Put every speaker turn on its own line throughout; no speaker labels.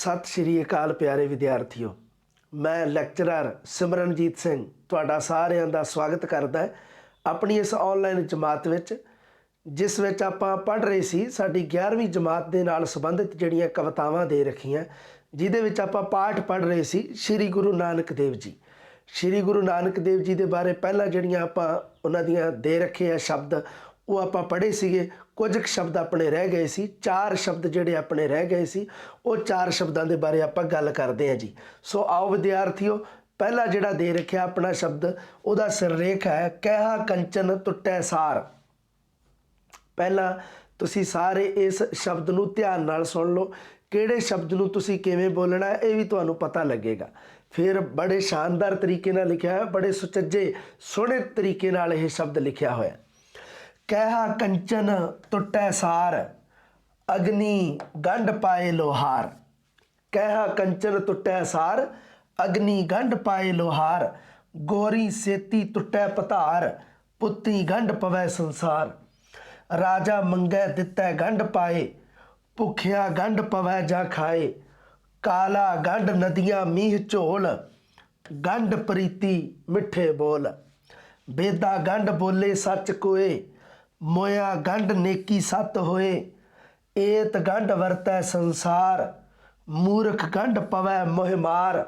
सत श्री अकाल प्यारे विद्यार्थियों, मैं लैक्चरर सिमरनजीत सिंह तुहाडा सारिਆਂ ਦਾ स्वागत करदा है अपनी इस ऑनलाइन जमात विच जिस विच आपां पढ़ रहे सी साडी 11वीं जमात दे नाल संबंधित जिहड़ियां कवितावां दे रखियां जिहदे विच आपां पाठ पढ़ रहे सी श्री गुरु नानक देव जी। श्री गुरु नानक देव जी दे बारे पहला जिहड़ियां आपां उन्हां दियां दे रखे आ शब्द वो आपां पढ़े सीगे। कुछ शब्द अपने रह गए सी, 4 शब्द जिहड़े अपने रह गए सी वो 4 शब्दों के बारे आपां गल करते हैं जी। सो आओ विद्यार्थियों, पहला जिहड़ा दे रखा अपना शब्द उहदा सिरलेख है कहा कंचन टुटै सार। पहला तुसी सारे इस शब्द नूं ध्यान नाल सुन लो, किहड़े शब्द नूं तुसी किवें बोलना है ये भी तुहानूं पता लगेगा। फिर बड़े शानदार तरीके नाल लिखिया है, बड़े सुचज्जे सोहणे तरीके नाल यह शब्द लिखिया होया। कहा कंचन टुटै सार अग्नि गंढ पाए लोहार। कहा कंचन टुटै सार अग्नि गंढ पाए लोहार। गोरी सेती टुटै पतार पुत्ती गंढ पवै संसार। राजा मंगै दितै गंढ पाए भुखिया गंढ पवै जा खाए। काला गंढ नदियां मीह झोल गंढ प्रीति मिठे बोल। बेदा गंढ बोले सच कोए मोया गंढ नेकी सत होए। एत गंढ वरतै संसार मूर्ख गंढ पवै मोह मार।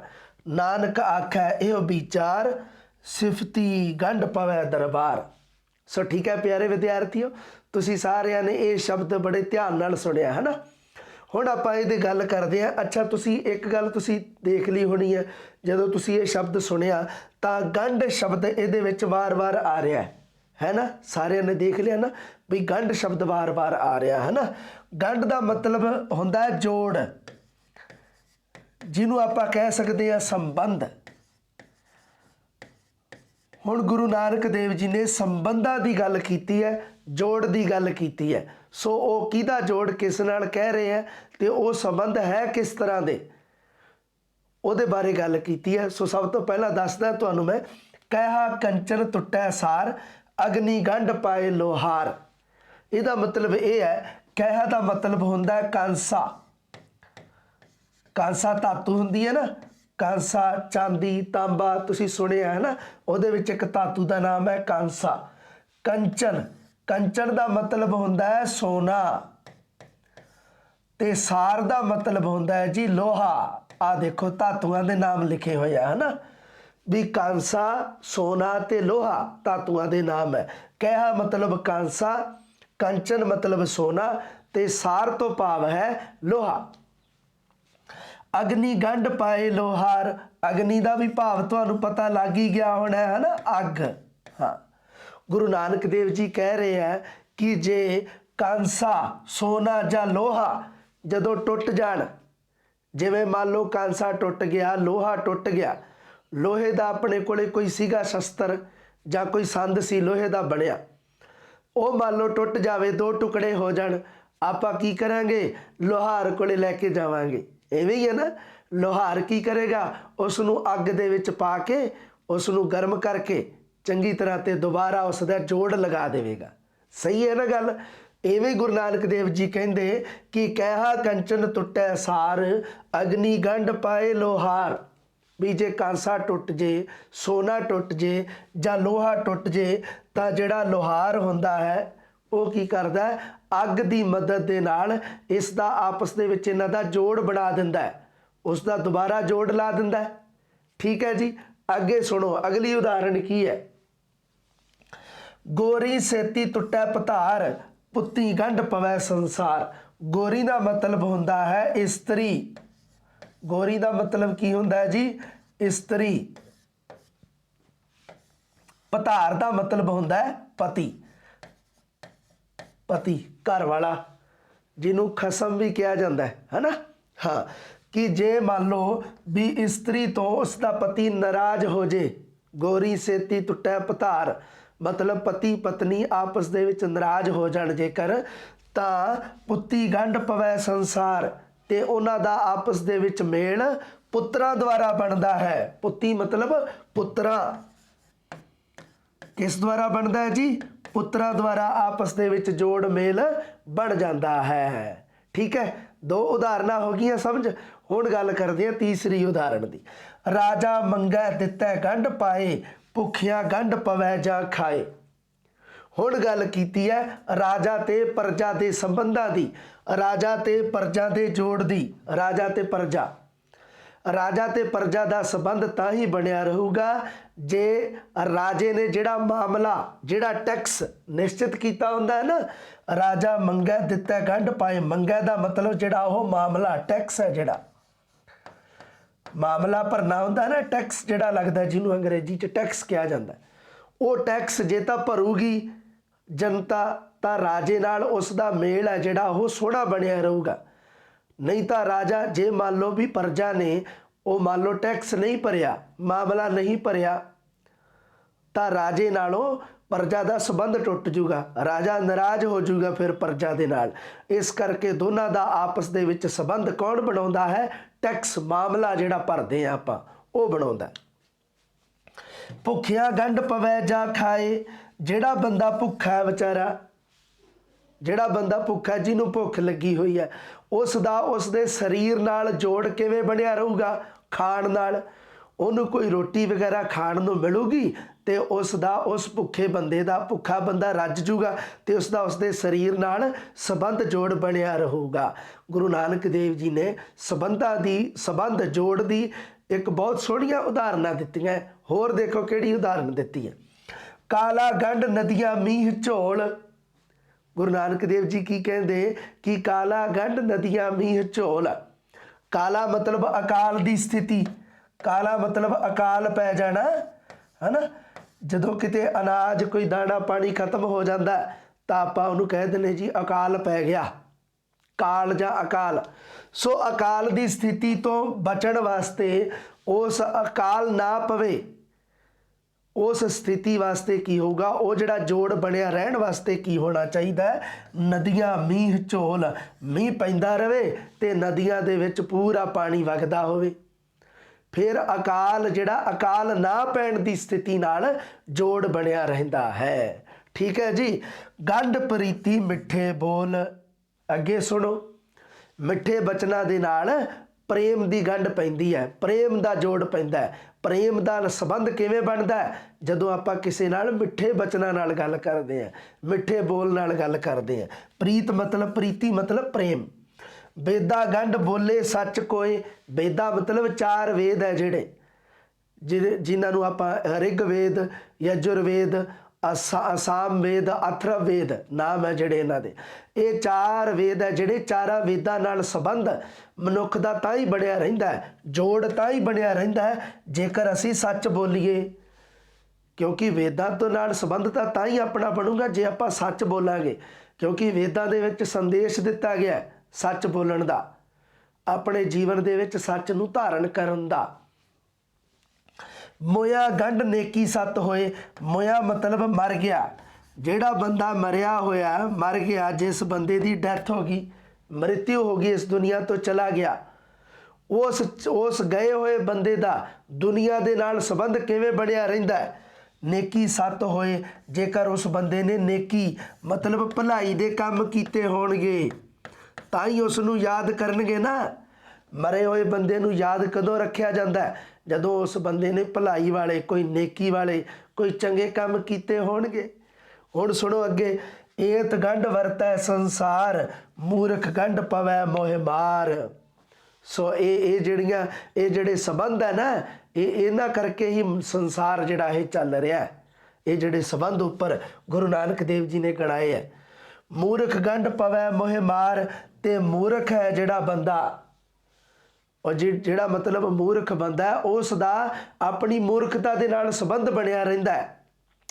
नानक आखै एहो विचार सिफती गंढ पवै दरबार। सो ठीक है प्यारे विद्यार्थियों, तुसी सारिਆਂ ने ये शब्द बड़े ध्यान नाल सुनिया है ना। हुण आपां इहदी गल करदे हां। अच्छा तुसी एक गल तुसी देख ली होनी है, जदों तुसी ये शब्द सुनिया तां गंढ शब्द इहदे विच वार-वार आ रहा है ना। सारे ने देख लिया ना भी गंढ शब्द बार बार आ रहा है ना। गंढ का मतलब होंदा है जोड़, जिन्हों आपां कह सकते हैं संबंध। हुण गुरु नानक देव जी ने संबंधां की गल कीती है, जोड़ की गल कीती है। सो वो किहदा जोड़ किस नाल कह रहे हैं तो वो संबंध है किस तरह दे उहदे बारे गल कीती है। सो सब तो पहला दसदा तुहानूं मैं, कहा कंचन टुटै सार अग्नि गंढ पाए लोहार। इहदा मतलब यह है, कहा का मतलब होंदा है कांसा। कांसा धातु होंदी है ना, कांसा चांदी तांबा तुसी सुनिया है ना, उहदे विच एक धातु का नाम है कांसा। कंचन, कंचन का मतलब होंदा है सोना ते सार का मतलब होंदा है जी लोहा। आ देखो धातुआं दे नाम लिखे हुए है ना भी कांसा सोना ते लोहा धातुआं दे नाम है। कहा मतलब कांसा, कंचन मतलब सोना ते सार तो भाव है लोहा। अग्नि गंढ पाए लोहार, अग्नि का भी भाव तुहानूं पता लग ही गया होना है ना, अग। हाँ, गुरु नानक देव जी कह रहे हैं कि जे कांसा सोना या लोहा जदों टुट जाण, जिवें मान लो कांसा टुट गया लोहा टुट गया, लोहे का अपने कोले कोई सीगा शस्त्र या कोई संद सी लोहे का बनिया, वो मान लो टुट जावे दो टुकड़े हो जाण, आपां की करांगे लोहार कोले लैके जावांगे। इवें ही है ना, लोहार की करेगा उसनूं अग दे विच पा के उसनूं गर्म करके चंगी तरह ते दोबारा उसका जोड़ लगा देवेगा। सही है ना गल। इवें गुरु नानक देव जी कहंदे कि कहा कंचन टुटै सार अग्नि गंढ पाए लोहार। भी जे कांसा टुट जे, सोना टुट जे या लोहा टुट जे तो जिहड़ा लोहार होंदा है वो की करदा है, अग की मदद दे नाल इसदा आपस दे विच इन्हां दा जोड़ बना दिंदा है, उसका दोबारा जोड़ ला दिंदा है। ठीक है जी, अगे सुनो अगली उदाहरण की है। गोरी सेती टुटै पतार पुत्ती गंढ पवै संसार। गोरी का मतलब होंदा है स्त्री। गोरी का मतलब की होंदा है जी स्त्री। पतार का मतलब होंदा है पति। पति घर वाला जिन्हों खसम भी कहा जाता है ना। हाँ, कि जे मान लो भी स्त्री तो उसका पति नाराज हो जे, गोरी सेती टुटै पतार मतलब पति पत्नी आपस दे विच नाराज हो जाण जेकर, तां पुत्ती गंढ पवै संसार ते उन्हां दा आपस दे विच मेल पुत्रां द्वारा बनता है। पुत्ती मतलब पुत्रां, किस द्वारा बनता है जी, पुत्रां द्वारा आपस दे विच जोड़ मेल बन जाता है। ठीक है, दो उदाहरणा हो गई समझ। हुण गल करदे हां तीसरी उदाहरण दी। राजा मंगै दित्तै गंढ पाए, भुखिया गंढ पवै जां खाए। हुण गल कीती है राजा ते प्रजा के संबंधां दी, राजा ते प्रजा के जोड़ दी। राजा ते प्रजा, राजा ते प्रजा का संबंध तां ही बनिया रहूगा जे राजे ने जिहड़ा मामला जिहड़ा टैक्स निश्चित किया हुंदा है ना, राजा मंगै दित्तै गंढ पाए। मंगै दा मतलब जिहड़ा वो मामला टैक्स है, जिहड़ा मामला भरना हुंदा ना, टैक्स जिहड़ा लगदा जिन्होंने अंग्रेजी च टैक्स कहा जाता, वो टैक्स जे तां भरूगी जनता तां राजे नाल उसका मेल है जिहड़ा वो सोहना बनिया रहूगा। नहीं तो राजा जे मान लो भी प्रजा ने वो मान लो टैक्स नहीं भरिया, मामला नहीं भरिया, तो राजे नालों प्रजा का संबंध टुट जूगा, राजा नाराज हो जूगा फिर प्रजा के नाल। इस करके दोनों का आपस दे विच संबंध कौन बनाउंदा है? टैक्स, मामला जिहड़ा भरदे आ आपां वो बनाउंदा। भुखिया गंढ पवै जां खाए, जिहड़ा बंदा भुखा है बेचारा, जिहड़ा बंदा भुखा है जिन्हों भुख लगी हुई है, उसका उसके शरीर नाल जोड़ किवें बनिया रहूगा? खाण नाल। उन्होंने कोई रोटी वगैरह खाण नूं मिलूगी तो उसका उस भुखे बंदे का, भुखा बंदा रज जूगा तो उसका उसके शरीर नाल संबंध जोड़ बनिया रहूगा। गुरु नानक देव जी ने संबंधां दी, संबंध जोड़ दी एक बहुत सोहणियां उदाहरणां दित्तियां। होर देखो किहड़ी उदाहरण दित्ती है। काला गंढ नदियां मींह झोल। गुरु नानक देव जी की कहते कि काला गंढ नदियां मींह झोल। काला मतलब अकाल की स्थिति, काला मतलब अकाल पै जाना है ना। जदों किते अनाज कोई दाना पानी खत्म हो जाता तो आपां उहनूं कह दिंदे जी अकाल पै गया, काल जां अकाल। सो अकाल की स्थिति तो बचण वास्ते, उस अकाल ना पवे उस स्थिति वास्ते की होगा, वो जिहड़ा जोड़ बनिया रहन वास्ते की होना चाहिए? नदियां मींह झोल, मींह पैंदा रहे तो नदियां दे विच पूरा पानी वगदा होवे। फिर अकाल जिहड़ा अकाल ना पैण की स्थिति नाल जोड़ बनिया रहिंदा है। ठीक है जी। गंढ प्रीति मिठे बोल, अगे सुनो। मिठे बचना दे नाल प्रेम की गंढ पैंदी है, प्रेम का जोड़ पैंदा है। प्रेम का संबंध किवें बनदा है? जदों आपां किसी नाल मिठे बचनां नाल गल करदे हैं, मिठे बोल नाल गल करदे हैं। प्रीत मतलब, प्रीति मतलब प्रेम। वेदा गंढ बोले सच कोय। वेदा मतलब चार वेद है जिहड़े जिन्होंने आप ऋग्वेद, यजुर्वेद, साम वेद, अथर्व वेद नाम है जिहड़े इन्हां दे। ये चार वेद है जिहड़े चारां वेदां नाल संबंध मनुख दा तां ही बनिया रहिंदा है, जोड़ तां ही बनिया रहिंदा है जेकर असीं सच बोलीए। क्योंकि वेदां तो नाल संबंध तां ही अपना बनूगा जे आपां सच बोलांगे। क्योंकि वेदां दे विच संदेश दिता गया है सच बोलण दा, अपने जीवन दे विच सच नूं धारण करन दा। मोया गंढ नेकी सत होए। मोया मतलब मर गया, जिहड़ा बंदा मरिया होया, मर गया, जिस बंदे की डैथ हो गई, मृत्यु हो गई, इस दुनिया तो चला गया, उस गए हुए बंदे का दुनिया दे नाल संबंध किवें बनिया रहिंदा है? नेकी सत होए। जेकर उस बंदे ने नेकी मतलब भलाई दे काम कीते होणगे तां ही उसनूं याद करनगे ना। मरे हुए बंदे नूं याद कदों रखिया जाता है? जदों उस बंदे ने भलाई वाले, कोई नेकी वाले, कोई चंगे काम कीते होणगे। हुण सुणो अगे। एत गंढ वरतै संसार, मूर्ख गंढ पवै मोह मार। सो ये जिहड़े संबंध है ना, ये इन्हां करके ही संसार जिहड़ा ये चल रहा है। ये जिहड़े संबंध उपर गुरु नानक देव जी ने गणाए है। मूर्ख गंढ पवै मोह मार। ते मूर्ख है जिहड़ा बंदा, और जिहड़ा मतलब मूर्ख बंदा है उसका अपनी मूर्खता दे नाल संबंध बनिया रहिंदा है।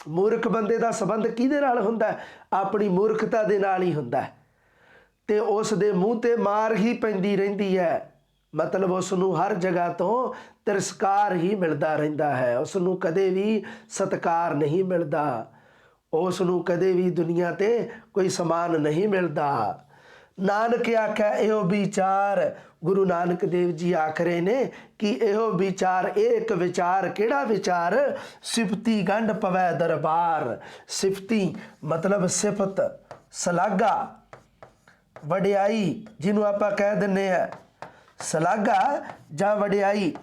मूर्ख बंदे का संबंध किहदे नाल हुंदा है? अपनी मूर्खता दे नाल ही हुंदा है। ते उस दे मूँह ते मार ही पैंदी रहिंदी है। मतलब उसनूं हर जगह तो तिरस्कार ही मिलता रहिंदा है, उसनूं कदे भी सत्कार नहीं मिलता, उसनूं कदे भी दुनिया ते कोई समान नहीं मिलता। नानक आख्या इहो विचार। गुरु नानक देव जी आख रहे ने कि इहो विचार, एक विचार, किहड़ा विचार? सिफती गंढ पवै दरबार। सिफती मतलब सिफत, सलागा, ਵਡਿਆਈ ਜਿਹਨੂੰ ਆਪਾਂ ਕਹਿ ਦਿੰਦੇ ਆ ਸ਼ਲਾਘਾ ਜਾਂ ਵਡਿਆਈ,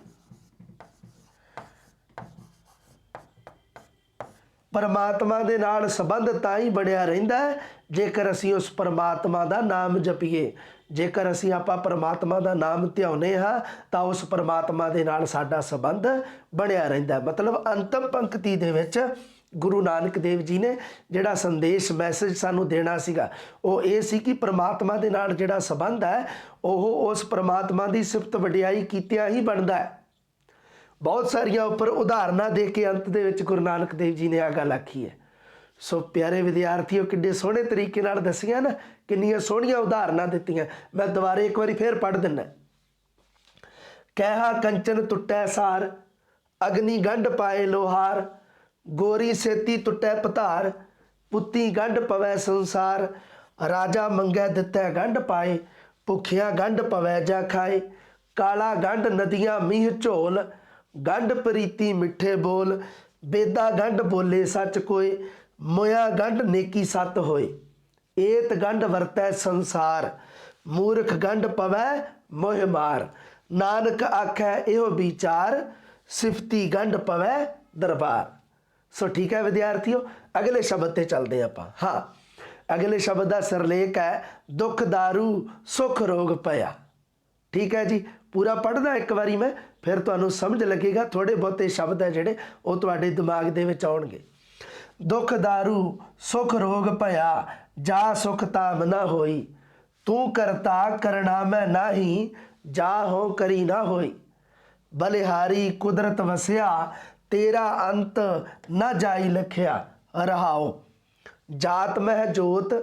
परमात्मा दे नाल संबंध तां ही बनया रहिंदा है जेकर असीं उस परमात्मा दा नाम जपीए। जेकर असीं आपां परमात्मा दा नाम ध्याउने हाँ तां उस परमात्मा दे नाल साडा संबंध बनया रहिंदा है। मतलब अंतिम पंक्ति दे विच गुरु नानक देव जी ने जिहड़ा संदेश मैसेज सानू देना सीगा वो ये सी कि परमात्मा दे नाल जिहड़ा संबंध है वो उस परमात्मा की सिफत वडियाई कीतियां ही बनता है। बहुत सारिया उपर उदाहरणा दे के अंत दे विच गुरु नानक देव जी ने आ गल आखी है। सो प्यारे विद्यार्थियों किन्ने सोहणे तरीके नाल दसिया ना, किन्नियां सोहणियां उदाहरणा दित्तियां। मैं दुबारे एक बारी फिर पढ़ दिना। कैहा कंचन टुटै सार, अग्नि गंढ पाए लोहार, गोरी सेती टुटै पधार, पुत्ती गंढ पवै संसार, राजा मंगै दित्तै गंढ पाए, भुखिया गंढ पवै जा खाए, काला गंढ नदियां मीह झोल, गंढ प्रीति मिठे बोल, बेदा गंढ बोले सच कोय, मोया गंढ नेकी सत होए, एत गंढ वरतै संसार, मूर्ख गंढ पवै मोह मार, नानक आखै इहो विचार, सिफती गंढ पवै दरबार। सो ठीक है विद्यार्थियों, अगले शब्द ते चलते हैं आपां। हाँ, अगले शब्द का सिरलेख है दुख दारू सुख रोग पया। ठीक है जी, पूरा पढ़ना एक बारी मैं, फिर तुहानूं समझ लगेगा। थोड़े बहुते शब्द है जिहड़े वो तुहाडे दिमाग दे विच आउणगे। दुख दारू सुख रोग पया, जा सुख ताम ना होई, तू करता करना मैं नाही, जा हो करी ना होई, बलिहारी कुदरत वसिया, तेरा अंत न जाई लखिया, रहाओ, जात मह जोत,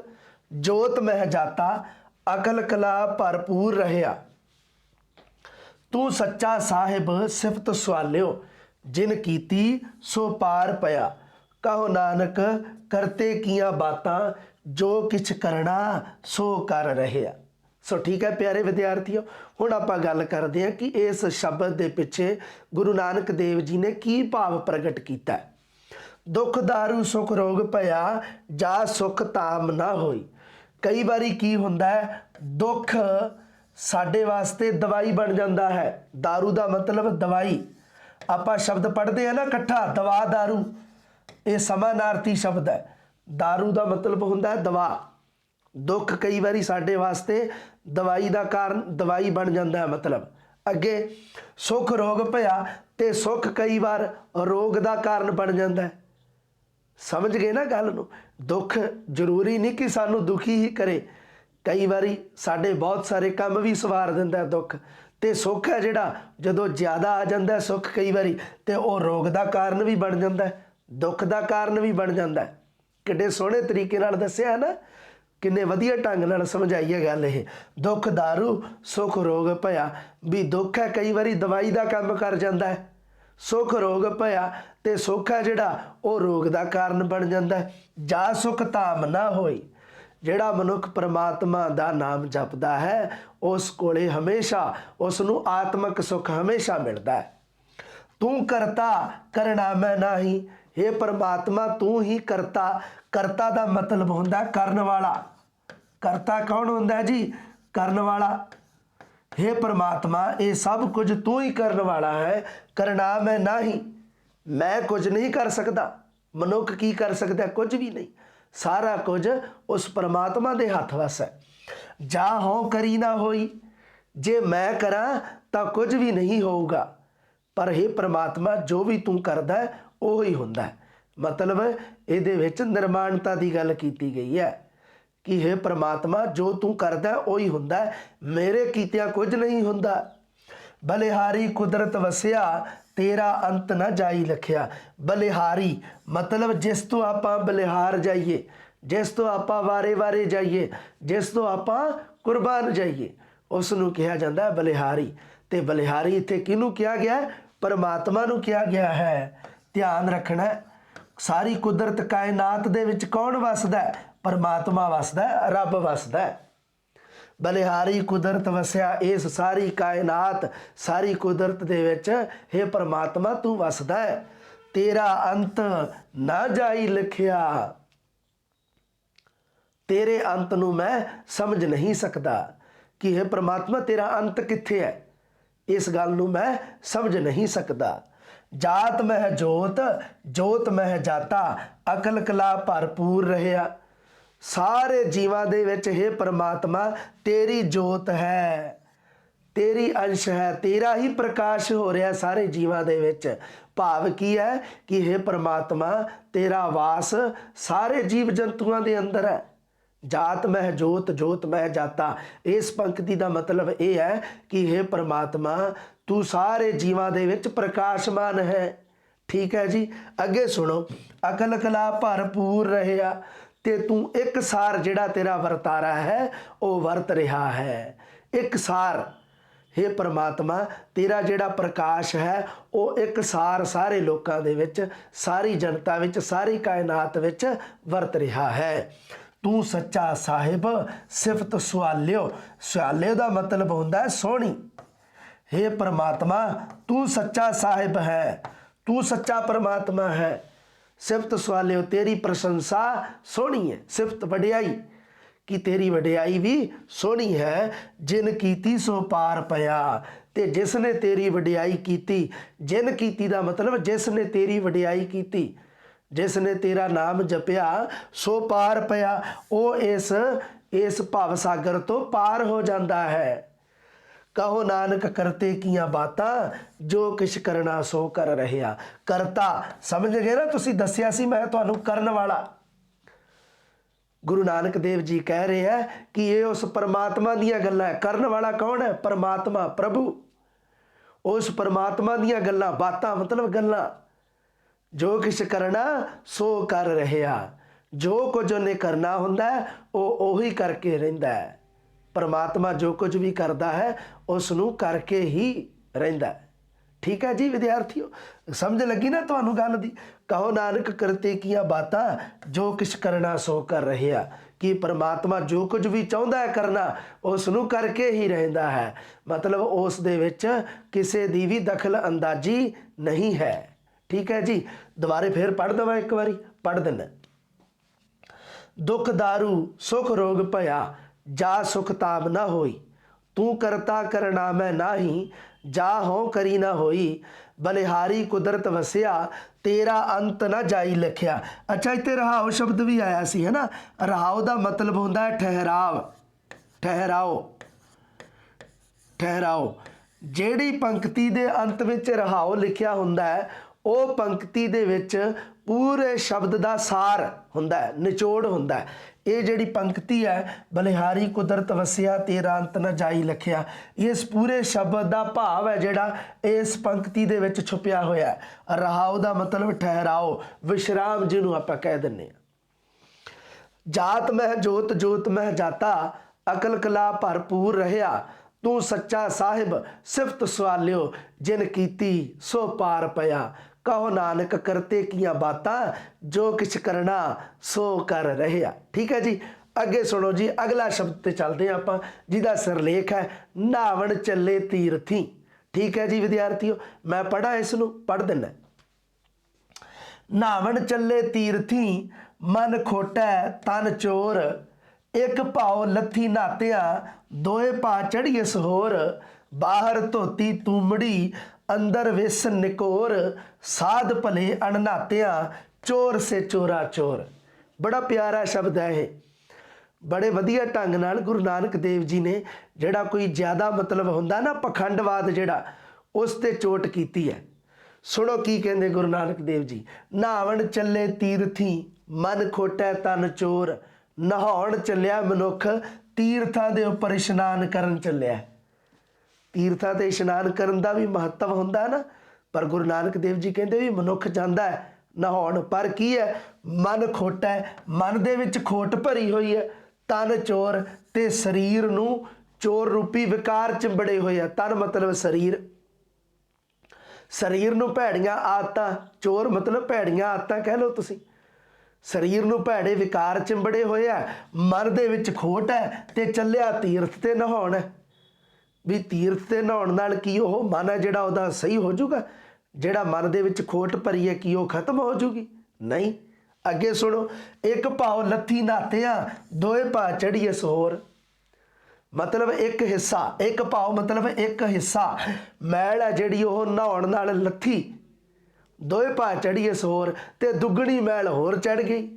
जोत मह जाता, अकल कला भरपूर रहया, तू सच्चा साहिब सिफत सवालियो, जिन कीती सो पार पया, कहो नानक करते किया बातां, जो किछ करना सो कर रहया। सो ठीक है प्यारे विद्यार्थियों, हुण आपां गल करते हैं कि इस शब्द के पिछे गुरु नानक देव जी ने की भाव प्रगट किया। दुख दारू सुख रोग पया, जा सुख ताम ना होई। कई बारी की हुंदा है, दुख साडे वास्ते दवाई बन जाता है। दारू का मतलब दवाई, आपां शब्द पढ़ते हैं ना इकट्ठा, दवा दारू, ये समानार्थी शब्द है। दारू का मतलब हुंदा है दवा। दुख कई बारी साडे वास्ते दवाई का कारण, दवाई बन जाता है। मतलब अगे सुख रोग पया, ते सुख कई बार रोग का कारण बन जाता है। समझ गए ना गल नूं? दुख जरूरी नहीं कि सानू दुखी ही करे, कई बारी साडे बहुत सारे काम भी सवार दिंदा है दुख। ते सुख है जिहड़ा जदों ज़्यादा आ जाता है सुख कई बारी, ते वो रोग का कारण भी बन जाता है, दुख का कारण भी बन जाता है। किड्डे सोहणे तरीके नाल दस्सिया है ना, किन्ने वधिया ढंग नाल समझाई है गल। ये दुख दारू सुख रोग पया, भी दुख है कई बारी दवाई का काम कर जाता है, सुख रोग पया ते सुख है जिहड़ा वो रोग का कारण बन जाता है। जा सुख ताम ना होई, जिहड़ा मनुख परमात्मा का नाम जपदा है उस कोले हमेशा उसनूं आत्मक सुख हमेशा मिलता है। तू करता करना मैं नाही, हे परमात्मा तू ही करता। करता का मतलब हुंदा करन वाला। करता कौन हुंदा जी? करन वाला। हे परमात्मा ये सब कुछ तू ही करने वाला है, करना मैं नाही, मैं कुछ नहीं कर सकता। मनुख की कर सकता? कुछ भी नहीं, सारा कुछ उस परमात्मा के हथ वस है। जा हो करी ना होई, जे मैं करा तो कुछ भी नहीं होगा, पर हे परमात्मा जो भी तू करदा है वो ही हुंदा है। मतलब इहदे विच निर्माणता की गल कीती गई है कि हे परमात्मा जो तू करदा है वो ही हुंदा है, मेरे कीतिया कुछ नहीं हुंदा। बलिहारी कुदरत वसिया, तेरा अंत न जाई लखिया। बलिहारी मतलब जिस तो आपां बलिहार जाइए, जिस तो आपां वारे वारे जाइए, जिस तो आपां कुर्बान जाइए, उसनूं कहा जाता है बलिहारी। ते बलिहारी इत्थे किहनूं कहा गया है? परमात्मा नूं कहा गया है। ध्यान रखना है, सारी कुदरत कायनात दे विच कौन वसदा है? परमात्मा वसदा है, रब वसदा है। बलिहारी कुदरत वसिया, इस सारी कायनात सारी कुदरत दे विच हे परमात्मा तू वसदा है। तेरा अंत ना जाई लिखिया, तेरे अंत नूं मैं समझ नहीं सकता कि हे परमात्मा तेरा अंत कित्थे है, इस गल नूं मैं समझ नहीं सकता। जात मह जोत जोत मह जाता, अकल कला भरपूर रहिया। सारे जीवां दे विच हे परमात्मा तेरी जोत है, तेरी अंश है, तेरा ही प्रकाश हो रहा सारे जीवां दे विच। भाव की है कि हे परमात्मा तेरा वास सारे जीव जंतुओं के अंदर है। जात मह जोत जोत मह जाता, इस पंक्ति का मतलब यह है कि हे परमात्मा तू सारे जीवां दे विच प्रकाशमान है। ठीक है जी, अगे सुनो। अकल कला भरपूर रहिया, ते तू एक सार जिहड़ा तेरा वरतारा है वो वरत रहा है। एक सार हे परमात्मा तेरा जिहड़ा प्रकाश है वो एक सार सारे लोगों के विच, सारी जनता विच, सारी कायनात विच वरत रहा है। तू सच्चा साहिब सिफत सुआलियो, सुआलियो का मतलब होंदा है सोहनी। हे परमात्मा तू सच्चा साहिब है, तू सच्चा परमात्मा है। सिफत सुआलियो तेरी प्रशंसा सोहनी है, सिफत वडियाई कि तेरी वडियाई भी सोहनी है। जिन कीती सो पार पया, ते जिसने तेरी वडियाई कीती, जिन कीती का मतलब जिसने तेरी वडियाई कीती, जिसने तेरा नाम जपिया सो पार पया, वो इस भव सागर तो पार हो जाता है। कहो नानक करते किया बातां, जो किश करना सो कर रहिया। करता समझ गए ना तुसी, दसिया सी मैं तुहानू करन वाला। गुरु नानक देव जी कह रहे हैं कि ये उस परमात्मा दियां गल्लां है। करन वाला कौन है? परमात्मा, प्रभु। उस परमात्मा दियां गल्लां, बातां मतलब गल्लां। जो किश करना सो कर रहिया, जो कुछ उन्हें करना हुंदा है वो उही करके रहिंदा है। परमात्मा जो कुछ भी करता है उसनू करके ही रहिंदा है। ठीक है जी विद्यार्थियों, समझ लगी ना तुहानू गल दी। कहो नानक करते किया बातां, जो किश करना सो कर रहिया, कि परमात्मा जो कुछ भी चाहुंदा है करना उसनू करके ही रहिंदा है। मतलब उस दे विच किसी दी भी दखल अंदाजी नहीं है। ठीक है जी, दोबारे फिर पढ़ दवा, एक बारी पढ़ देना। दुख दारू सुख रोग भया, जा सुख ताप न होई। तू करता करना मैं नाही, जा हो करी ना होई। बलिहारी कुदरत वसिया, तेरा अंत ना जाई लिखिया। अच्छा इत्थे रहाओ शब्द भी आया सी है ना। रहाओ का मतलब होंदा है ठहराव, ठहराओ, ठहराओ। ਜਿਹੜੀ पंक्ति के अंत ਵਿੱਚ रहाओ लिखिया हुंदा है ਉਹ पंक्ति ਦੇ ਵਿੱਚ पूरे शब्द का सार हुंदा है, निचोड़ हुंदा है। ये जिहड़ी पंक्ति है बलिहारी कुदरत वसिया तेरा अंत न जाई लिखिया, इस पूरे शब्द का भाव है जिहड़ा इस पंक्ति दे विच छुपिया होया है। रहाओ का मतलब ठहराओ, विश्राम जिन्हों आपां कह दिंदे आ। जात मह जोत जोत मह जाता, अकल कला भरपूर रहिया। तू सच्चा साहिब सिफत सवालियो, जिन कीती सो पार पया। कहो नानक करते किया बातां, जो किछ करना सो कर रहिया। ठीक है जी, अगे सुनो जी, अगला शब्द ते चलते हैं आपां, जिहदा सिरलेख है नहावन चले तीरथी। ठीक है जी विद्यार्थियों, मैं पढ़ा इसनूं, पढ़ दिना। नहावन चले तीरथी, मन खोटै तन चोर। एक भाव लथी नातिया, दोए पा चढ़िए सहोर। बाहर धोती तूमड़ी, अंदर विस निकोर। साध भले अणनातिया, चोर से चोरा चोर। बड़ा प्यारा शब्द है ये, बड़े वधिया ढंग नाल गुरु नानक देव जी ने जिहड़ा कोई ज़्यादा मतलब हुंदा ना पखंडवाद जिहड़ा उस ते चोट कीती है। सुनो की कहंदे गुरु नानक देव जी। नहावन चले तीरथी, मन खोटै तन चोर। नहाउण चलिया मनुख, तीर्थां दे उपर इशनान करन चलिया। तीर्थां ते इशनान करन दा भी महत्व हुंदा ना, पर गुरु नानक देव जी कहते भी मनुख जाता है नहाउण, पर की है मन खोटा है, मन दे विच खोट भरी हुई है। तन चोर, ते शरीर नूं चोर रूपी विकार चिंबड़े हुए है। तन मतलब शरीर, शरीर नूं भैड़ियां आदतां, चोर मतलब भैड़ियां आदतां कह लो तुसीं। शरीर नूं भैड़े विकार चिंबड़े हुए है, मन दे विच खोट है, ते चलिया तीर्थ ते नहाउण है। भी तीर्थ ते नहाउण नाल की वो मन है जिहड़ा उहदा सही हो जाऊगा, जिहड़ा मन दे विच खोट भरी है की वो खत्म हो जूगी? नहीं, ਅੱਗੇ ਸੁਣੋ, ਇੱਕ ਭਾਉ ਲੱਥੀ ਨਾਤਿਆਂ ਦੋਏ ਭਾ ਚੜੀਏ ਸੋਰ। ਮਤਲਬ ਇੱਕ ਹਿੱਸਾ, ਇੱਕ ਭਾਉ ਮਤਲਬ ਇੱਕ ਹਿੱਸਾ ਮੈਲ ਹੈ ਜਿਹੜੀ ਉਹ ਨਹਾਉਣ ਨਾਲ ਲੱਥੀ, ਦੋਏ ਭਾ ਚੜੀਏ ਸੋਰ, ਤੇ ਦੁੱਗਣੀ ਮੈਲ ਹੋਰ ਚੜ ਗਈ।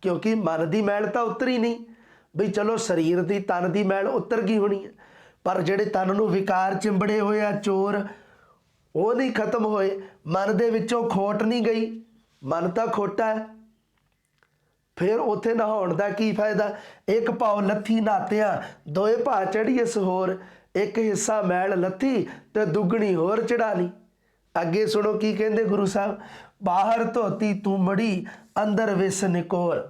ਕਿਉਂਕਿ ਮਨ ਦੀ ਮੈਲ ਤਾਂ ਉਤਰੀ ਨਹੀਂ, ਬਈ ਚਲੋ ਸਰੀਰ ਦੀ ਤਨ ਦੀ ਮੈਲ ਉਤਰ ਗਈ ਹੋਣੀ ਹੈ, ਪਰ ਜਿਹੜੇ ਤਨ ਨੂੰ ਵਿਕਾਰ ਚਿੰਬੜੇ ਹੋਏ ਆ ਚੋਰ, ਉਹ ਨਹੀਂ ਖਤਮ ਹੋਏ। ਮਨ ਦੇ ਵਿੱਚੋਂ ਖੋਟ ਨਹੀਂ ਗਈ, ਮਨ ਤਾਂ ਖੋਟਾ ਹੈ, ਫਿਰ ਉੱਥੇ ਨਹਾਉਣ ਦਾ ਕੀ ਫਾਇਦਾ। ਇੱਕ ਭਾਉ ਲੱਥੀ ਨਾਤਿਆਂ ਦੋਏ ਭਾ ਚੜੀਏ ਸਹੋਰ, ਇੱਕ ਹਿੱਸਾ ਮੈਲ ਲੱਥੀ ਤੇ ਦੁੱਗਣੀ ਹੋਰ ਚੜਾ ਲਈ। ਅੱਗੇ ਸੁਣੋ ਕੀ ਕਹਿੰਦੇ ਗੁਰੂ ਸਾਹਿਬ, ਬਾਹਰ ਧੋਤੀ ਤੁੰਮੜੀ ਅੰਦਰ ਵਿਸ ਨਿਕੋਲ।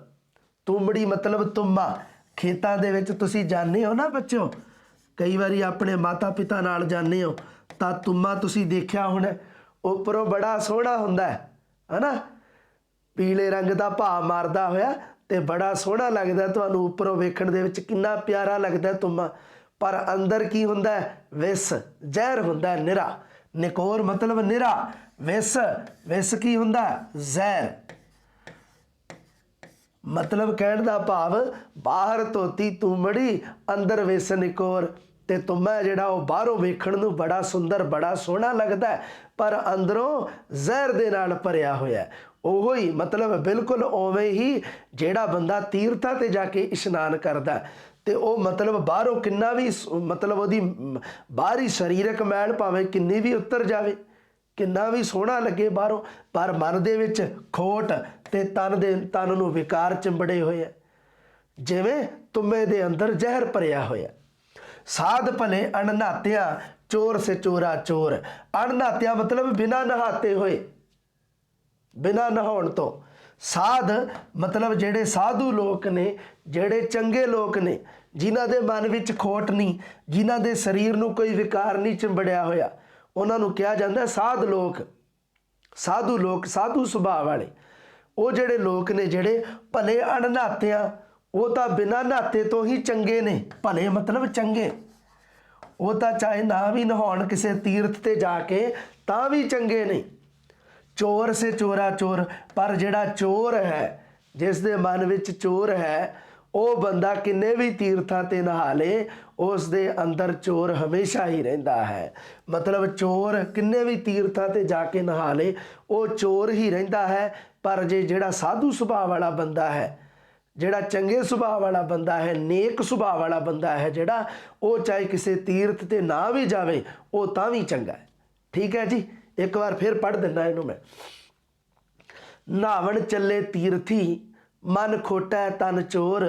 ਤੁੰਮੜੀ ਮਤਲਬ ਤੁੰਮਾ। ਖੇਤਾਂ ਦੇ ਵਿੱਚ ਤੁਸੀਂ ਜਾਂਦੇ ਹੋ ਨਾ ਬੱਚਿਓ, ਕਈ ਵਾਰੀ ਆਪਣੇ ਮਾਤਾ ਪਿਤਾ ਨਾਲ ਜਾਂਦੇ ਹੋ ਤਾਂ ਤੁੰਮਾ ਤੁਸੀਂ ਦੇਖਿਆ ਹੋਣਾ, ਉੱਪਰੋਂ ਬੜਾ ਸੋਹਣਾ ਹੁੰਦਾ ਹੈ ਨਾ, ਪੀਲੇ ਰੰਗ ਦਾ ਭਾਅ ਮਾਰਦਾ ਹੋਇਆ ਤੇ ਬੜਾ ਸੋਹਣਾ ਲੱਗਦਾ ਤੁਹਾਨੂੰ, ਉੱਪਰੋਂ ਵੇਖਣ ਦੇ ਵਿੱਚ ਕਿੰਨਾ ਪਿਆਰਾ ਲੱਗਦਾ ਤੁੰਮਾ, ਪਰ ਅੰਦਰ ਕੀ ਹੁੰਦਾ ਹੈ, ਵਿਸ, ਜ਼ਹਿਰ ਹੁੰਦਾ, ਨਿਰਾ। ਨਿਕੋਰ ਮਤਲਬ ਨਿਰਾ, ਵਿਸ, ਵਿਸ ਕੀ ਹੁੰਦਾ, ਜ਼ਹਿਰ। ਮਤਲਬ ਕਹਿਣ ਦਾ ਭਾਵ ਬਾਹਰ ਧੋਤੀ ਤੁੰਮੜੀ ਅੰਦਰ ਵਿਸ ਨਿਕੋਰ, ਤੇ ਤੁੰਮਾ ਜਿਹੜਾ ਉਹ ਬਾਹਰੋਂ ਵੇਖਣ ਨੂੰ ਬੜਾ ਸੁੰਦਰ ਬੜਾ ਸੋਹਣਾ ਲੱਗਦਾ, ਪਰ ਅੰਦਰੋਂ ਜ਼ਹਿਰ ਦੇ ਨਾਲ ਭਰਿਆ ਹੋਇਆ। ਉਹੋ ਹੀ ਮਤਲਬ ਬਿਲਕੁਲ ਉਵੇਂ ਹੀ ਜਿਹੜਾ ਬੰਦਾ ਤੀਰਥਾਂ 'ਤੇ ਜਾ ਕੇ ਇਸ਼ਨਾਨ ਕਰਦਾ ਤੇ ਉਹ ਮਤਲਬ ਬਾਹਰੋਂ ਕਿੰਨਾ ਵੀ ਮਤਲਬ ਉਹਦੀ ਬਾਹਰੀ ਸਰੀਰਕ ਮੈਲ ਭਾਵੇਂ ਕਿੰਨੀ ਵੀ ਉਤਰ ਜਾਵੇ, ਕਿੰਨਾ ਵੀ ਸੋਹਣਾ ਲੱਗੇ ਬਾਹਰੋਂ, ਪਰ ਮਨ ਦੇ ਵਿੱਚ ਖੋਟ ਤੇ ਤਨ ਨੂੰ ਵਿਕਾਰ ਚਿੰਬੜੇ ਹੋਏ ਆ, ਜਿਵੇਂ ਤੁੰਮੇ ਦੇ ਅੰਦਰ ਜ਼ਹਿਰ ਭਰਿਆ ਹੋਇਆ। ਸਾਧ ਭਲੇ ਅਣਨਾਤਿਆਂ ਚੋਰ ਸੇ ਚੋਰਾ ਚੋਰ। ਅਣਨਾਤਿਆਂ ਮਤਲਬ ਬਿਨਾਂ ਨਹਾਤੇ ਹੋਏ, ਬਿਨਾਂ ਨਹਾਉਣ ਤੋਂ। ਸਾਧ ਮਤਲਬ ਜਿਹੜੇ ਸਾਧੂ ਲੋਕ ਨੇ, ਜਿਹੜੇ ਚੰਗੇ ਲੋਕ ਨੇ, ਜਿਨ੍ਹਾਂ ਦੇ ਮਨ ਵਿੱਚ ਖੋਟ ਨਹੀਂ, ਜਿਨ੍ਹਾਂ ਦੇ ਸਰੀਰ ਨੂੰ ਕੋਈ ਵਿਕਾਰ ਨਹੀਂ ਚਿੰਬੜਿਆ ਹੋਇਆ, ਉਹਨਾਂ ਨੂੰ ਕਿਹਾ ਜਾਂਦਾ ਸਾਧ ਲੋਕ, ਸਾਧੂ ਲੋਕ, ਸਾਧੂ ਸੁਭਾਅ ਵਾਲੇ। ਉਹ ਜਿਹੜੇ ਲੋਕ ਨੇ ਜਿਹੜੇ ਭਲੇ ਅਣਨਾਤਿਆਂ, ਉਹ ਤਾਂ ਬਿਨਾਂ ਨਹਾਤੇ ਤੋਂ ਹੀ ਚੰਗੇ ਨੇ। ਭਲੇ ਮਤਲਬ ਚੰਗੇ, ਉਹ ਤਾਂ ਚਾਹੇ ਨਾ ਵੀ ਨਹਾਉਣ ਕਿਸੇ ਤੀਰਥ ਤੇ ਜਾ ਕੇ ਤਾਂ ਵੀ ਚੰਗੇ ਨੇ। ਚੋਰ ਸੇ ਚੋਰਾ ਚੋਰ, ਪਰ ਜਿਹੜਾ ਚੋਰ ਹੈ, ਜਿਸ ਦੇ ਮਨ ਵਿੱਚ ਚੋਰ ਹੈ, ਉਹ ਬੰਦਾ ਕਿੰਨੇ ਵੀ ਤੀਰਥਾਂ ਤੇ ਨਹਾ ਲੇ, ਉਸ ਦੇ ਅੰਦਰ ਚੋਰ ਹਮੇਸ਼ਾ ਹੀ ਰਹਿੰਦਾ ਹੈ। ਮਤਲਬ ਚੋਰ ਕਿੰਨੇ ਵੀ ਤੀਰਥਾਂ ਤੇ ਜਾ ਕੇ ਨਹਾ ਲੇ, ਉਹ ਚੋਰ ਹੀ ਰਹਿੰਦਾ ਹੈ। ਪਰ ਜਿਹੜਾ ਸਾਧੂ ਸੁਭਾਅ ਵਾਲਾ ਬੰਦਾ ਹੈ, ਜਿਹੜਾ ਚੰਗੇ ਸੁਭਾਅ ਵਾਲਾ ਬੰਦਾ ਹੈ, ਨੇਕ ਸੁਭਾਅ ਵਾਲਾ ਬੰਦਾ ਹੈ ਜਿਹੜਾ, ਉਹ ਚਾਹੇ ਕਿਸੇ ਤੀਰਥ ਤੇ ਨਾ ਵੀ ਜਾਵੇ, ਉਹ ਤਾਂ ਵੀ ਚੰਗਾ ਹੈ। ਠੀਕ ਹੈ ਜੀ, ਇੱਕ ਵਾਰ ਫਿਰ ਪੜ੍ਹ ਦਿੰਦਾ ਇਹਨੂੰ ਮੈਂ। ਨਾਵਣ ਚੱਲੇ ਤੀਰਥੀ ਮਨ ਖੋਟਾ ਤਨ ਚੋਰ,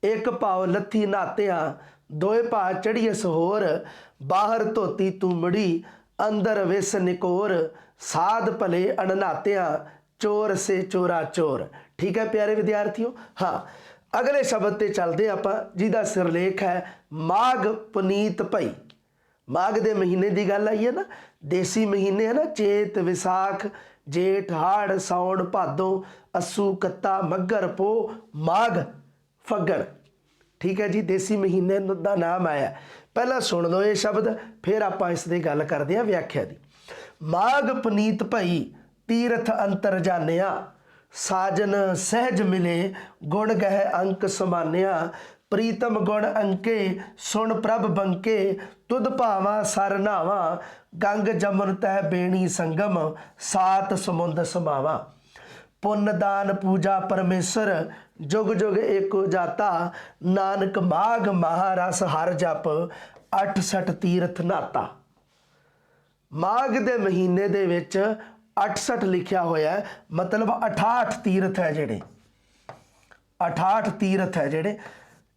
ਇੱਕ ਭਾਉ ਲੱਥੀ ਨਾਤਿਆਂ ਦੋਏ ਭਾ ਚੜੀਏ ਸਹੋਰ, ਬਾਹਰ ਧੋਤੀ ਤੁੰਮੜੀ ਅੰਦਰ ਵਿਸ ਨਿਕੋਰ, ਸਾਧ ਭਲੇ ਅਣਨਾਤਿਆਂ ਚੋਰ ਸੇ ਚੋਰਾ ਚੋਰ। ਠੀਕ ਹੈ ਪਿਆਰੇ ਵਿਦਿਆਰਥੀਓ। ਹਾਂ, ਅਗਲੇ ਸ਼ਬਦ ਤੇ ਚੱਲਦੇ ਆਪਾਂ, ਜਿਹਦਾ ਸਿਰਲੇਖ ਹੈ ਮਾਘ ਪੁਨੀਤ ਭਈ। ਮਾਘ ਦੇ ਮਹੀਨੇ ਦੀ ਗੱਲ ਆਈ ਹੈ ਨਾ, ਦੇਸੀ ਮਹੀਨੇ ਹੈ ਨਾ, ਚੇਤ ਵਿਸਾਖ ਜੇਠ ਹਾੜ ਸਾਉਣ ਭਾਦੋਂ ਅੱਸੂ ਕੱਤਾ ਮੱਘਰ ਪੋ ਮਾਘ ਫੱਗਣ। ਠੀਕ ਹੈ ਜੀ, ਦੇਸੀ ਮਹੀਨੇ ਦਾ ਨਾਮ ਆਇਆ। ਪਹਿਲਾਂ ਸੁਣ ਲਓ ਇਹ ਸ਼ਬਦ, ਫਿਰ ਆਪਾਂ ਇਸ ਦੀ ਗੱਲ ਕਰਦੇ ਹਾਂ ਵਿਆਖਿਆ ਦੀ। ਮਾਘ ਪੁਨੀਤ ਭਈ ਤੀਰਥ ਅੰਤਰ ਜਾਣਿਆ, ਸਾਜਨ ਸਹਿਜ ਮਿਲੇ ਗੁਣ ਗਹਿ ਅੰਕ ਸਮਾਨਿਆ, ਪ੍ਰੀਤਮ ਗੁਣ ਅੰਕੇ ਸੁਣ ਪ੍ਰਭ ਬੰਕੇ, ਤੁਧ ਭਾਵਾਂ ਸਰ ਨਾਵਾਂ ਗੰਗ ਜਮਨ ਤਹਿ ਬੇਣੀ ਸੰਗਮ, ਸਾਤ ਸਮੁੰਦ ਸਮਾਵਾ। ਪੁੰਨ ਦਾਨ ਪੂਜਾ ਪਰਮੇਸ਼ਰ ਜੁਗ ਜੁਗ ਏਕੋ ਜਾਤਾ, ਨਾਨਕ ਮਾਘ ਮਹਾਰਸ ਹਰ ਜਪ 68 ਤੀਰਥ ਨਾਤਾ। ਮਾਘ ਦੇ ਮਹੀਨੇ ਦੇ ਵਿੱਚ 68 ਲਿਖਿਆ ਹੋਇਆ ਹੈ, ਮਤਲਬ 68 ਤੀਰਥ ਹੈ ਜਿਹੜੇ, 68 ਤੀਰਥ ਹੈ ਜਿਹੜੇ,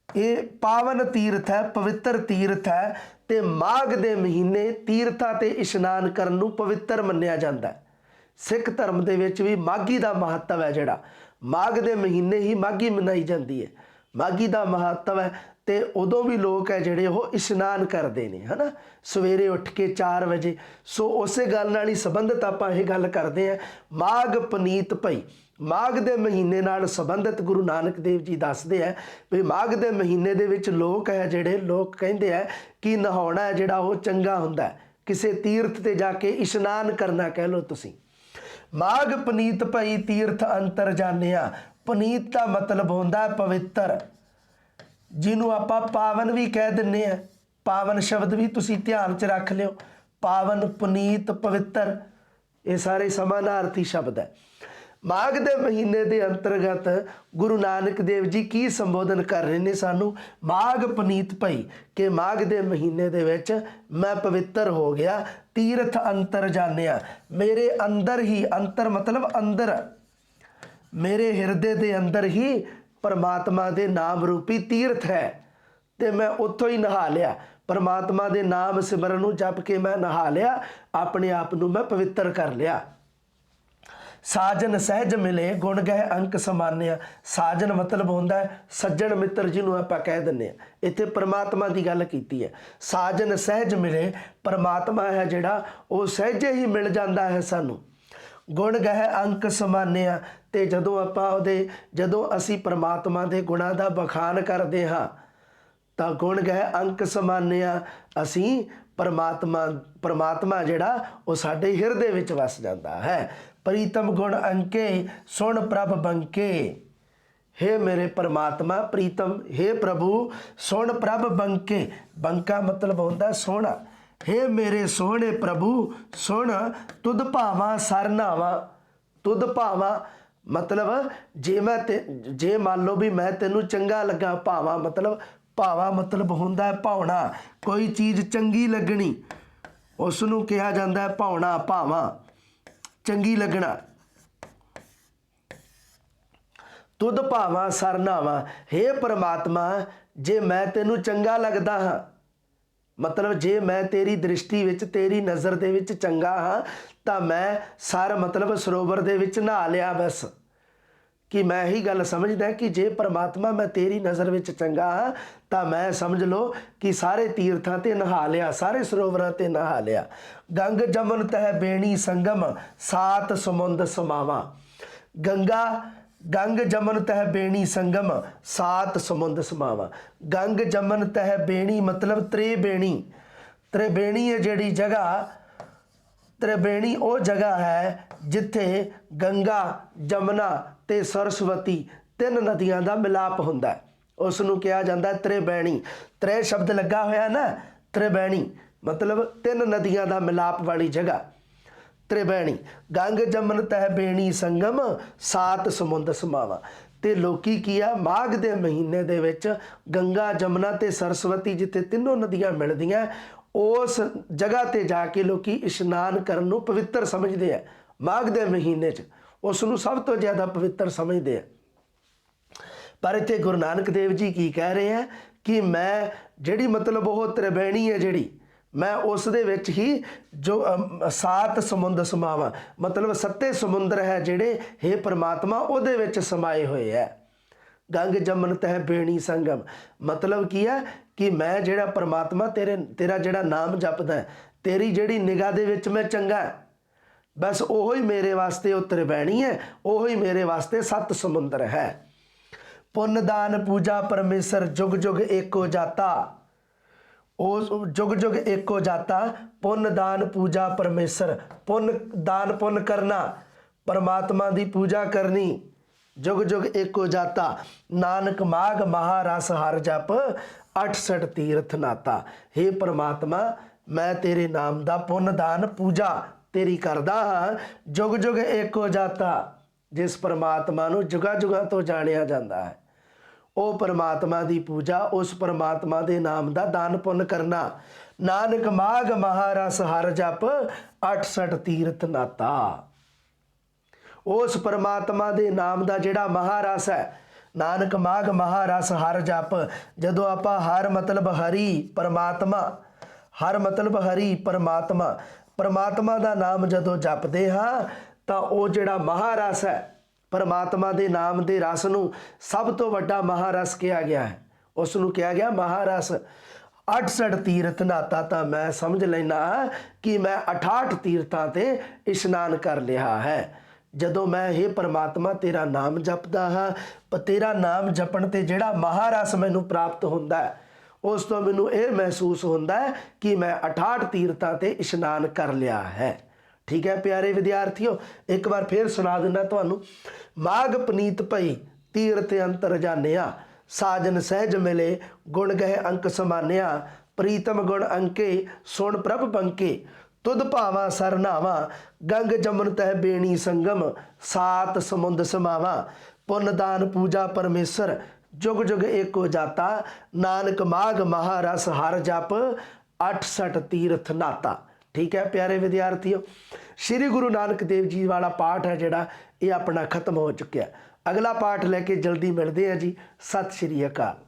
ਇਹ ਪਾਵਨ ਤੀਰਥ ਹੈ, ਪਵਿੱਤਰ ਤੀਰਥ ਹੈ। ਤੇ ਮਾਘ ਦੇ ਮਹੀਨੇ ਤੀਰਥਾਂ ਤੇ ਇਸ਼ਨਾਨ ਕਰਨ ਨੂੰ ਪਵਿੱਤਰ ਮੰਨਿਆ ਜਾਂਦਾ ਹੈ। ਸਿੱਖ ਧਰਮ ਦੇ ਵਿੱਚ ਵੀ ਮਾਘੀ ਦਾ ਮਹੱਤਵ ਹੈ, ਜਿਹੜਾ ਮਾਘ ਦੇ ਮਹੀਨੇ ਹੀ ਮਾਘੀ ਮਨਾਈ ਜਾਂਦੀ ਹੈ, ਮਾਘੀ ਦਾ ਮਹੱਤਵ ਹੈ। ਤੇ ਉਦੋਂ ਵੀ ਲੋਕ ਹੈ ਜਿਹੜੇ ਉਹ ਇਸ਼ਨਾਨ ਕਰਦੇ ਨੇ, ਹੈ ਨਾ, ਸਵੇਰੇ ਉੱਠ ਕੇ 4 ਵਜੇ। ਸੋ ਉਸੇ ਗੱਲ ਨਾਲ ਹੀ ਸੰਬੰਧਿਤ ਆਪਾਂ ਇਹ ਗੱਲ ਕਰਦੇ ਹਾਂ, ਮਾਘ ਪੁਨੀਤ ਭਈ। ਮਾਘ ਦੇ ਮਹੀਨੇ ਨਾਲ ਸੰਬੰਧਿਤ ਗੁਰੂ ਨਾਨਕ ਦੇਵ ਜੀ ਦੱਸਦੇ ਹੈ ਵੀ ਮਾਘ ਦੇ ਮਹੀਨੇ ਦੇ ਵਿੱਚ ਲੋਕ ਹੈ ਜਿਹੜੇ, ਲੋਕ ਕਹਿੰਦੇ ਹੈ ਕਿ ਨਹਾਉਣਾ ਹੈ ਜਿਹੜਾ ਉਹ ਚੰਗਾ ਹੁੰਦਾ ਹੈ, ਕਿਸੇ ਤੀਰਥ ਤੇ ਜਾ ਕੇ ਇਸ਼ਨਾਨ ਕਰਨਾ ਕਹਿ ਲਓ ਤੁਸੀਂ। माघ पनीत भई तीर्थ अंतर जानिया। पनीत का मतलब होंदा पवित्र, जिन्हों आपां पावन भी कह दिंने आ। पावन शब्द भी तुसी ध्यान च रख लियो। पावन, पुनीत, पवित्र, ये सारे समानार्थी शब्द है। माघ के महीने के अंतर्गत गुरु नानक देव जी की संबोधन कर रहे हैं सानू। माघ पनीत भई कि माघ के महीने दे विच मैं पवित्र हो गया, तीर्थ अंतर जानिया। मेरे अंदर ही, अंतर मतलब अंदर, मेरे हिरदे के अंदर ही परमात्मा के नाम रूपी तीर्थ है, तो मैं उत्थों ही नहा लिया। परमात्मा के नाम सिमरन नूं जप के मैं नहा लिया, अपने आप नूं मैं पवित्र कर लिया। साजन सहज मिले गुण गए अंक समान्या। साजन मतलब होंदा है सज्जन मित्र, जिन्हों आप कह दिंने आ। इत्थे परमात्मा की गल कीती है। साजन सहज मिले, परमात्मा है जिहड़ा वो सहजे ही मिल जाता है सानू। गुण गए अंक समान्या, ते जदों आपां उहदे, जदों असी परमात्मा के गुणां दा बखान करते हाँ तो गुण गए अंक समान्या। असी परमात्मा जिहड़ा वो साडे हिरदे विच वस जाता है। प्रीतम गुण अंके सुन प्रभ बंके। हे मेरे परमात्मा प्रीतम, हे प्रभु सुन प्रभ बंके। बंका मतलब होंदा सोहना। हे मेरे सोहने प्रभु सुन, तुद भावां सरनावा। तुद भावां मतलब जे मान लो भी मैं तेनू चंगा लगा। भावां मतलब, भावा मतलब होंदा है भावना, कोई चीज़ चंगी लगनी उसनूं कहा जाता है भावना, भावां, चंगी लगना। तुद भावां सरनावा। हे परमात्मा जे मैं तेनू चंगा लगदा हाँ, मतलब जे मैं तेरी दृष्टि विच, तेरी नज़र दे विच चंगा हाँ, तो मैं सर मतलब सरोवर दे विच नहा लिया। बस कि मैं ही गल समझदा कि जे परमात्मा मैं तेरी नज़र विच चंगा हाँ, तो मैं समझ लो कि सारे तीर्थां ते नहा लिया, सारे सरोवरां ते नहा लिया। गंग जमन तह बेणी संगम, सात समुंद समावा। गंगा, गंग जमन तह बेणी संगम, सात समुंद समावा। गंग जमन तह बेणी मतलब त्रिवेणी। त्रिवेणी है जिहड़ी जगह, त्रिवेणी वो जगह है जिथे गंगा, जमुना ते सरस्वती तीन नदियां का मिलाप होंदा है, उसनूं कहा जाता है त्रिवेणी। त्रै शब्द लगा होया ना, त्रिवेणी मतलब तीन नदियां का मिलाप वाली जगह त्रिवेणी। गंग जमन तह बेणी संगम, सात समुंद समावा। ते लोकी की आ माघ के महीने दे विच गंगा, जमुना ते सरस्वती जिथे तीनों नदियां मिलदियां, उस जगह ते जाके लोकी इशनान करन नूं पवित्र समझते हैं। माघ के महीने च उसनूं सब तो ज़्यादा पवित्र समझते हैं। पर इत्थे गुरु नानक देव जी की कह रहे हैं कि मैं जिहड़ी मतलब वो त्रिवेणी है जिहड़ी, मैं उस दे विच ही जो सात समुंद समावा, मतलब सत्ते समुंदर है जिहड़े हे परमात्मा उहदे विच समाए हुए है। गंग जमन तह बेणी संगम मतलब की है कि मैं जिहड़ा परमात्मा तेरा जिहड़ा नाम जपदा है, तेरी जिहड़ी निगाह दे विच मैं चंगा है, बस ओहो ही मेरे वास्ते वो त्रिवेणी है, ओहो ही मेरे वास्ते सत समुंदर है। पुण्य दान पूजा परमेश्वर जुग जुग एको जाता। ओ जुग जुग एको जाता। पुण्य दान पूजा परमेश्वर, पुण्य दान पुण्य करना, परमात्मा की पूजा करनी, जुग जुग एको जाता। नानक माघ महारस हर जप, 68 तीर्थ नाता। हे परमात्मा मैं तेरे नाम दा पुण्य दान पूजा तेरी करदा हाँ, जुग जुग एको जाता। जिस परमात्मा नूं जुगा जुगा तो जानिया जाता है, वो परमात्मा की पूजा, उस परमात्मा के नाम का दान पुण्य करना। नानक माघ महारस हर जप, 68 तीर्थ नाता। उस परमात्मा के नाम का जिहड़ा महारस है, नानक माघ महारस हर जप। जदों आपां हर मतलब हरि परमात्मा, हर मतलब हरि परमात्मा, परमात्मा का नाम जदों जपते हाँ तो वो जिहड़ा महारस है, परमात्मा के नाम के रस नूं सब तो वड्डा महारस कहा गया है, उसनूं कहा गया महारस। 68 तीर्थ नाता, तो मैं समझ लेना कि मैं 68 तीर्थां ते इशनान कर लिया है। जदों मैं हे परमात्मा तेरा नाम जपदा हाँ, पर तेरा नाम जपण ते जिहड़ा महारस मैनूं प्राप्त हुंदा है, उस तो मैनूं यह महसूस होंदा है कि मैं 68 तीर्थां ते इशनान कर लिया है। ठीक है प्यारे विद्यार्थियों, एक बार फिर सुना देना तुहानू। माघ पनीत भई तीरथ अंतर जानिया, साजन सहज मिले गुण गहे अंक समानिया, प्रीतम गुण अंके सुन प्रभ पंके, तुद भावा सरनावा, गंग जमुन तह बेणी संगम, सात समुंद समावा, पुन दान पूजा परमेश्वर, जुग जुग एको जाता, नानक माघ महारस हर जप, 68 तीर्थ नाता। ठीक है प्यारे विद्यार्थियों, श्री गुरु नानक देव जी वाला पाठ है जिहड़ा ये अपना खत्म हो चुका। अगला पाठ लैके जल्दी मिलते हैं जी। सत श्री अकाल।